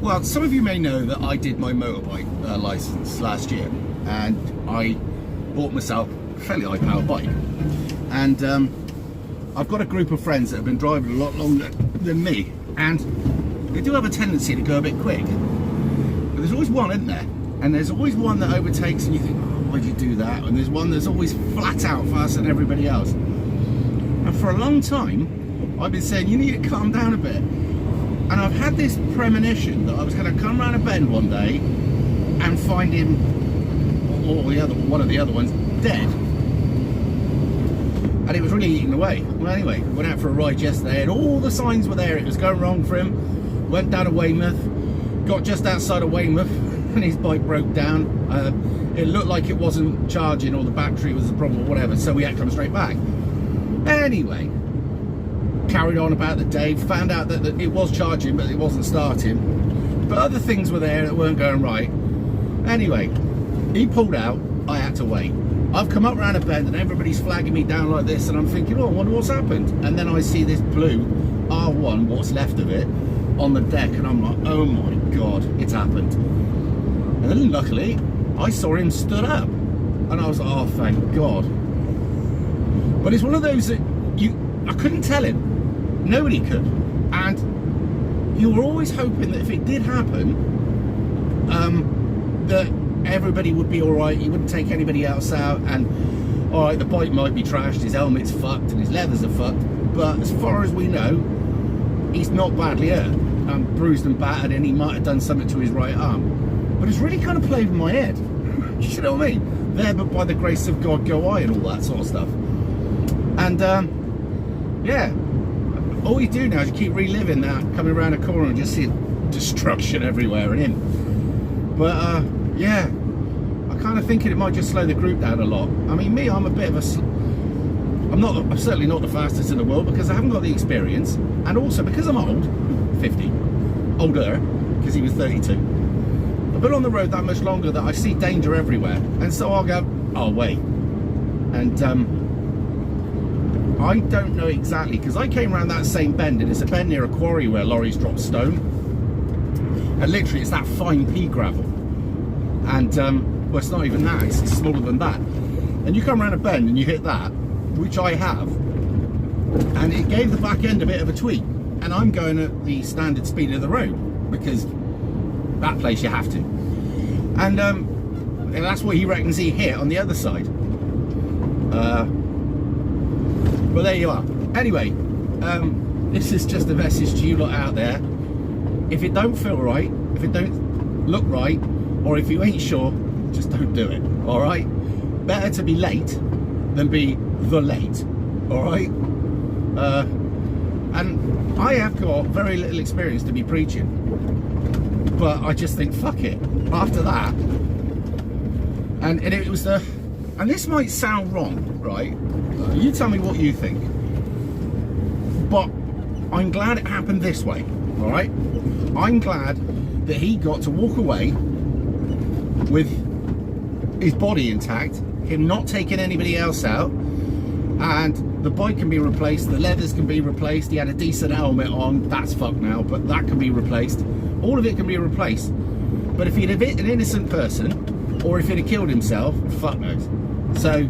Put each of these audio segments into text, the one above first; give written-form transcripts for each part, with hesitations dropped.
Well, some of you may know that I did my motorbike license last year, and I bought myself a fairly high powered bike. And I've got a group of friends that have been driving a lot longer than me, and they do have a tendency to go a bit quick. But there's always one, isn't there? And there's always one that overtakes, and you think, oh, why'd you do that? And there's one that's always flat out faster than everybody else. And for a long time, I've been saying, you need to calm down a bit. And I've had this premonition that I was going to come around a bend one day and find him, or one of the other ones, dead. And it was really eating away. Well, anyway, went out for a ride yesterday, and all the signs were there. It was going wrong for him. Went down to Weymouth, got just outside of Weymouth, and his bike broke down. It looked like it wasn't charging, or the battery was the problem, or whatever, so we had to come straight back. Anyway, carried on about the day, found out that it was charging but it wasn't starting, but other things were there that weren't going right. Anyway, he pulled out, I had to wait. I've come up around a bend and everybody's flagging me down like this, and I'm thinking, oh, I wonder what's happened. And then I see this blue R1, what's left of it, on the deck, and I'm like, oh my god, it's happened. And then luckily I saw him stood up, and I was like, oh, thank god. But it's one of those that I couldn't tell him. Nobody could. And you were always hoping that if it did happen, that everybody would be alright, he wouldn't take anybody else out, and alright, the bike might be trashed, his helmet's fucked, and his leathers are fucked, but as far as we know, he's not badly hurt. Bruised and battered, and he might have done something to his right arm. But it's really kind of played in my head. You know what I mean? There, but by the grace of God go I, and all that sort of stuff. And yeah, all you do now is you keep reliving that, coming around a corner and just see destruction everywhere and him. But yeah, I'm kind of thinking it might just slow the group down a lot. I mean, me, I'm a bit of a I'm certainly not the fastest in the world, because I haven't got the experience, and also because I'm old, 50, older, because he was 32. I've been on the road that much longer that I see danger everywhere, and so I'll go, oh wait, and I don't know exactly, because I came around that same bend, and it's a bend near a quarry where lorries drop stone, and literally it's that fine pea gravel, and well, it's not even that, it's smaller than that, and you come around a bend and you hit that, which I have, and it gave the back end a bit of a tweak, and I'm going at the standard speed of the road, because that place you have to, and that's what he reckons he hit on the other side. But there you are. Anyway, this is just a message to you lot out there. If it don't feel right, if it don't look right, or if you ain't sure, just don't do it, all right? Better to be late than be the late, all right? And I have got very little experience to be preaching, but I just think, fuck it, after that. And it was the, and this might sound wrong, right? You tell me what you think, but I'm glad it happened this way, all right? I'm glad that he got to walk away with his body intact, him not taking anybody else out, and the bike can be replaced, the leathers can be replaced, he had a decent helmet on, that's fucked now, but that can be replaced, all of it can be replaced. But if he'd have hit an innocent person, or if he'd have killed himself, fuck knows. So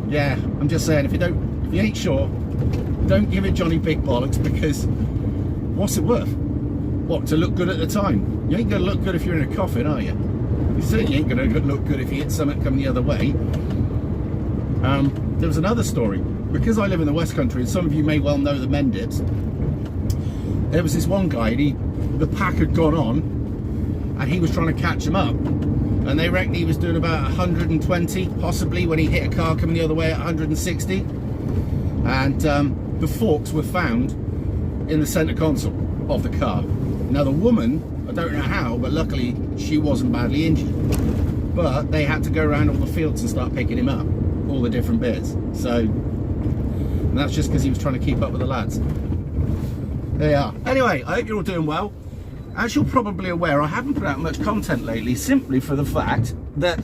yeah, I'm just saying, if you ain't sure, don't give it Johnny Big Bollocks, because what's it worth? What, to look good at the time? You ain't gonna look good if you're in a coffin, are you? You certainly ain't gonna look good if you hit something coming the other way. There was another story, because I live in the West Country, and some of you may well know the Mendips. There was this one guy, and the pack had gone on, and he was trying to catch him up. And they reckon he was doing about 120, possibly, when he hit a car coming the other way at 160. And the forks were found in the centre console of the car. Now the woman, I don't know how, but luckily she wasn't badly injured. But they had to go around all the fields and start picking him up, all the different bits. So, and that's just because he was trying to keep up with the lads. There you are. Anyway, I hope you're all doing well. As you're probably aware, I haven't put out much content lately, simply for the fact that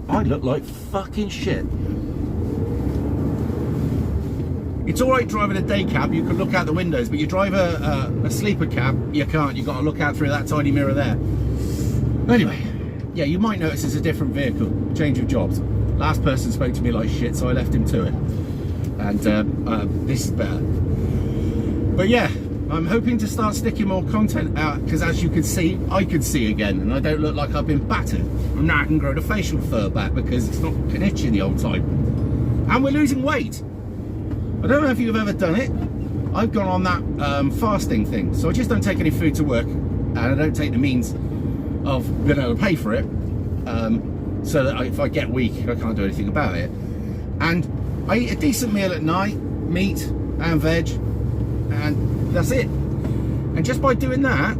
I look like fucking shit. it's all right driving a day cab, you can look out the windows, but you drive a sleeper cab, you can't. You've got to look out through that tiny mirror there. Anyway, yeah, you might notice it's a different vehicle, change of jobs. Last person spoke to me like shit, so I left him to it. And this is better. But yeah, I'm hoping to start sticking more content out, because as you can see, I can see again, and I don't look like I've been battered. And now I can grow the facial fur back because it's not itchy the old time. And we're losing weight. I don't know if you've ever done it. I've gone on that fasting thing, so I just don't take any food to work, and I don't take the means of being able to pay for it, so that if I get weak, I can't do anything about it. And I eat a decent meal at night, meat and veg, and that's it. And just by doing that,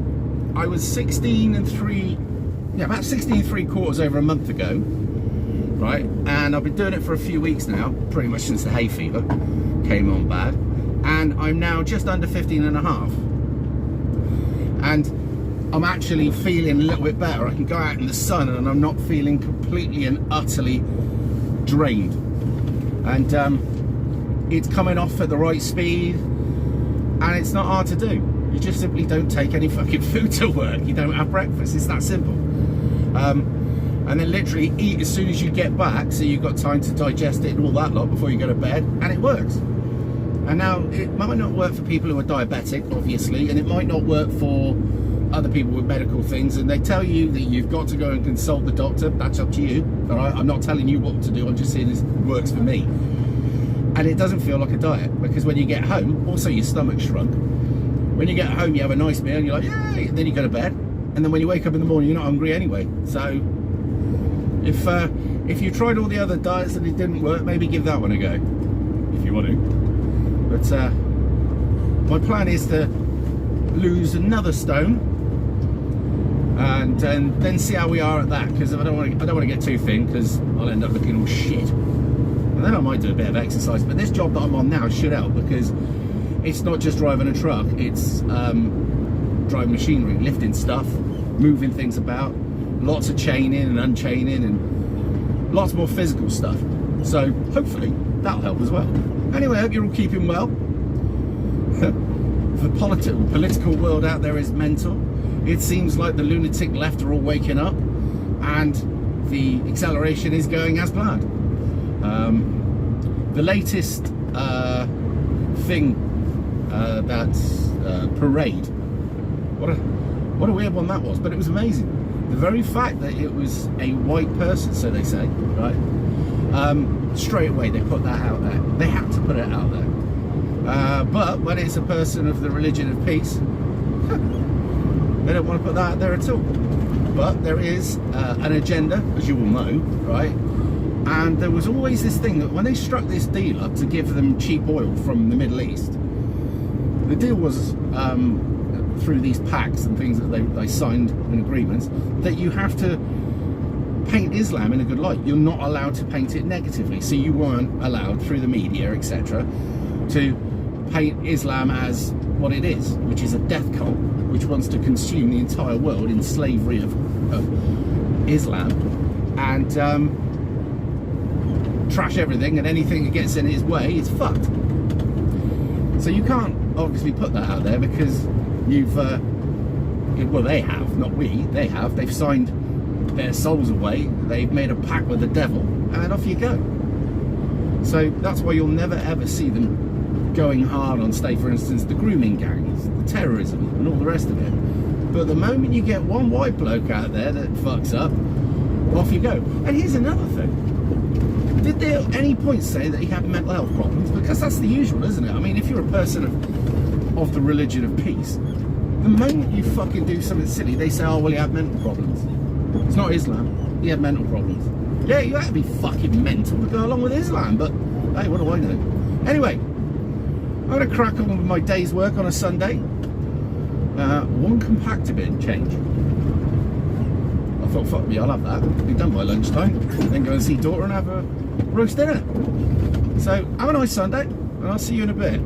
I was 16 and 3/4 over a month ago, right? And I've been doing it for a few weeks now, pretty much since the hay fever came on bad, and I'm now just under 15 and a half. And I'm actually feeling a little bit better. I can go out in the sun and I'm not feeling completely and utterly drained. And it's coming off at the right speed, and it's not hard to do. You just simply don't take any fucking food to work. You don't have breakfast. It's that simple. And then literally eat as soon as you get back, so you've got time to digest it and all that lot before you go to bed, and it works. And now it might not work for people who are diabetic, obviously, and it might not work for other people with medical things, and they tell you that you've got to go and consult the doctor. That's up to you. All right, I'm not telling you what to do, I'm just saying this works for me. And it doesn't feel like a diet, because when you get home, also your stomach shrunk. When you get home, you have a nice meal and you're like, yay, and then you go to bed, and then when you wake up in the morning, you're not hungry anyway. So if you tried all the other diets and it didn't work, maybe give that one a go if you want to. But my plan is to lose another stone, and then see how we are at that, because I don't want to get too thin, because I'll end up looking all shit. And then I might do a bit of exercise. But this job that I'm on now should help, because it's not just driving a truck, it's driving machinery, lifting stuff, moving things about, lots of chaining and unchaining, and lots more physical stuff. So hopefully that'll help as well. Anyway, I hope you're all keeping well. The political world out there is mental. It seems like the lunatic left are all waking up, and the acceleration is going as planned. The latest thing, that's parade. What a weird one that was, but it was amazing. The very fact that it was a white person, so they say, right? Straight away they put that out there. They had to put it out there. But when it's a person of the religion of peace, they don't want to put that out there at all. But there is an agenda, as you all know, right? And there was always this thing that when they struck this deal up to give them cheap oil from the Middle East, the deal was through these pacts and things that they signed in agreements, that you have to paint Islam in a good light. You're not allowed to paint it negatively. So you weren't allowed, through the media, etc., to paint Islam as what it is, which is a death cult, which wants to consume the entire world in slavery of Islam, and trash everything, and anything that gets in his way is fucked. So you can't obviously put that out there, because you've well, they have, not we, they've signed their souls away, they've made a pact with the devil, and off you go. So that's why you'll never ever see them going hard on, say for instance, the grooming gangs, the terrorism and all the rest of it. But the moment you get one white bloke out there that fucks up, off you go. And here's another thing. Did they at any point say that he had mental health problems? Because that's the usual, isn't it? I mean, if you're a person of the religion of peace, the moment you fucking do something silly, they say, oh, well, he had mental problems. It's not Islam. He had mental problems. Yeah, you have to be fucking mental to go along with Islam, but hey, what do I know? Anyway, I'm going to crack on with my day's work on a Sunday. One compactor bin change. I thought, fuck me, I'll have that. Be done by lunchtime. Then go and see daughter and have a roast dinner. So, have a nice Sunday, and I'll see you in a bit.